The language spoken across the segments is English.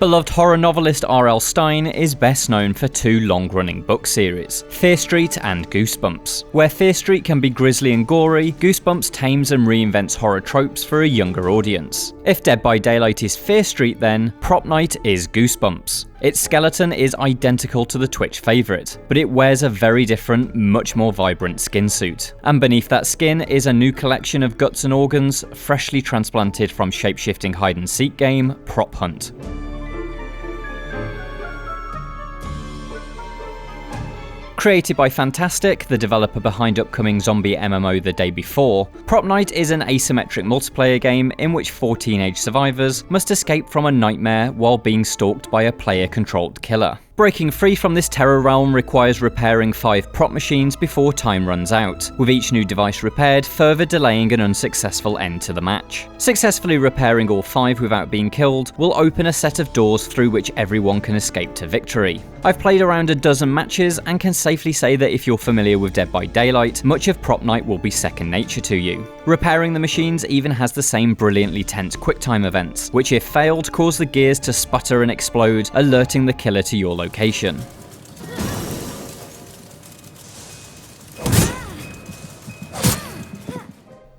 Beloved horror novelist R.L. Stine is best known for two long-running book series, Fear Street and Goosebumps. Where Fear Street can be grisly and gory, Goosebumps tames and reinvents horror tropes for a younger audience. If Dead by Daylight is Fear Street then, Propnight is Goosebumps. Its skeleton is identical to the Twitch favourite, but it wears a very different, much more vibrant skin suit. And beneath that skin is a new collection of guts and organs, freshly transplanted from shape-shifting hide-and-seek game, Prop Hunt. Created by FNTASTIC, the developer behind upcoming zombie MMO The Day Before, Propnight is an asymmetric multiplayer game in which 4 teenage survivors must escape from a nightmare while being stalked by a player-controlled killer. Breaking free from this terror realm requires repairing 5 prop machines before time runs out, with each new device repaired further delaying an unsuccessful end to the match. Successfully repairing all 5 without being killed will open a set of doors through which everyone can escape to victory. I've played around a dozen matches and can safely say that if you're familiar with Dead by Daylight, much of Propnight will be second nature to you. Repairing the machines even has the same brilliantly tense quicktime events, which if failed cause the gears to sputter and explode, alerting the killer to your location.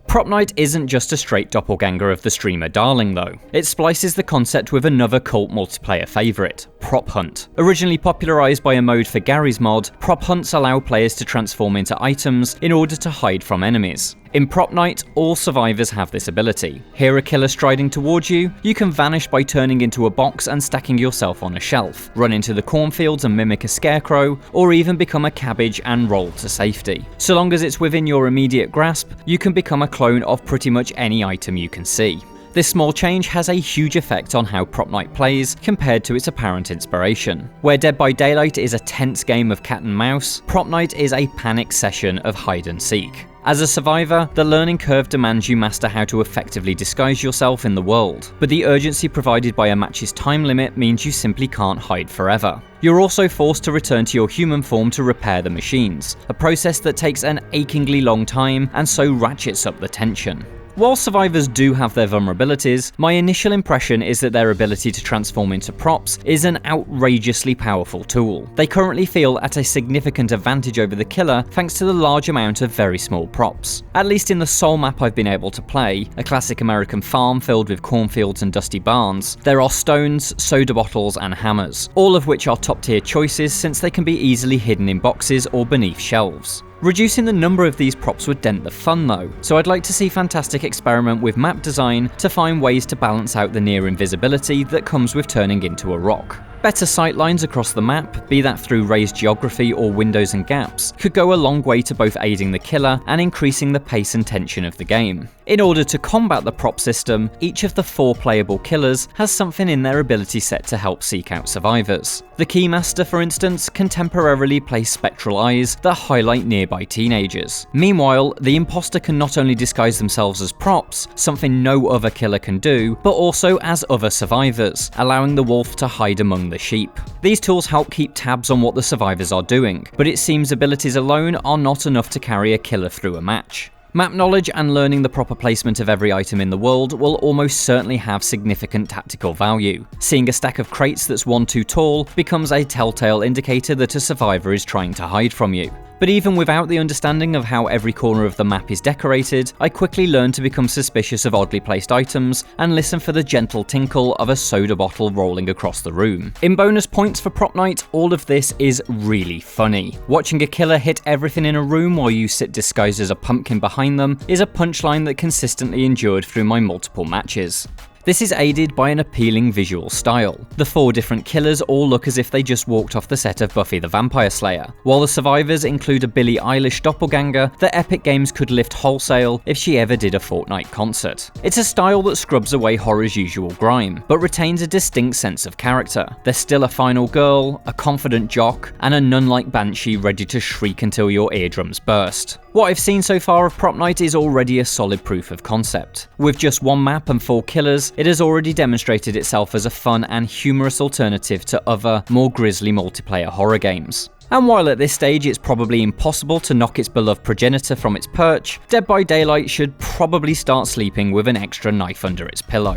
Propnight isn't just a straight doppelganger of the streamer darling though. It splices the concept with another cult multiplayer favourite, Prop Hunt. Originally popularised by a mode for Gary's mod, Prop Hunts allow players to transform into items in order to hide from enemies. In Propnight, all survivors have this ability. Hear a killer striding towards you? You can vanish by turning into a box and stacking yourself on a shelf, run into the cornfields and mimic a scarecrow, or even become a cabbage and roll to safety. So long as it's within your immediate grasp, you can become a clone of pretty much any item you can see. This small change has a huge effect on how Propnight plays compared to its apparent inspiration. Where Dead by Daylight is a tense game of cat and mouse, Propnight is a panic session of hide and seek. As a survivor, the learning curve demands you master how to effectively disguise yourself in the world, but the urgency provided by a match's time limit means you simply can't hide forever. You're also forced to return to your human form to repair the machines, a process that takes an achingly long time and so ratchets up the tension. While survivors do have their vulnerabilities, my initial impression is that their ability to transform into props is an outrageously powerful tool. They currently feel at a significant advantage over the killer thanks to the large amount of very small props. At least in the sole map I've been able to play, a classic American farm filled with cornfields and dusty barns, there are stones, soda bottles and hammers, all of which are top tier choices since they can be easily hidden in boxes or beneath shelves. Reducing the number of these props would dent the fun though, so I'd like to see FNTASTIC experiment with map design to find ways to balance out the near invisibility that comes with turning into a rock. Better sightlines across the map, be that through raised geography or windows and gaps, could go a long way to both aiding the killer and increasing the pace and tension of the game. In order to combat the prop system, each of the 4 playable killers has something in their ability set to help seek out survivors. The Keymaster, for instance, can temporarily place spectral eyes that highlight nearby teenagers. Meanwhile, the imposter can not only disguise themselves as props, something no other killer can do, but also as other survivors, allowing the wolf to hide among the sheep. These tools help keep tabs on what the survivors are doing, but it seems abilities alone are not enough to carry a killer through a match. Map knowledge and learning the proper placement of every item in the world will almost certainly have significant tactical value. Seeing a stack of crates that's 1 too tall becomes a telltale indicator that a survivor is trying to hide from you. But even without the understanding of how every corner of the map is decorated, I quickly learned to become suspicious of oddly placed items and listen for the gentle tinkle of a soda bottle rolling across the room. In bonus points for Propnight, all of this is really funny. Watching a killer hit everything in a room while you sit disguised as a pumpkin behind them is a punchline that consistently endured through my multiple matches. This is aided by an appealing visual style. The 4 different killers all look as if they just walked off the set of Buffy the Vampire Slayer, while the survivors include a Billie Eilish doppelganger that Epic Games could lift wholesale if she ever did a Fortnite concert. It's a style that scrubs away horror's usual grime, but retains a distinct sense of character. There's still a final girl, a confident jock, and a nun-like banshee ready to shriek until your eardrums burst. What I've seen so far of Propnight is already a solid proof of concept. With just 1 map and 4 killers, it has already demonstrated itself as a fun and humorous alternative to other, more grisly multiplayer horror games. And while at this stage it's probably impossible to knock its beloved progenitor from its perch, Dead by Daylight should probably start sleeping with an extra knife under its pillow.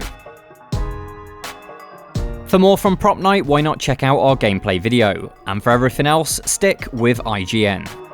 For more from Propnight, why not check out our gameplay video, and for everything else, stick with IGN.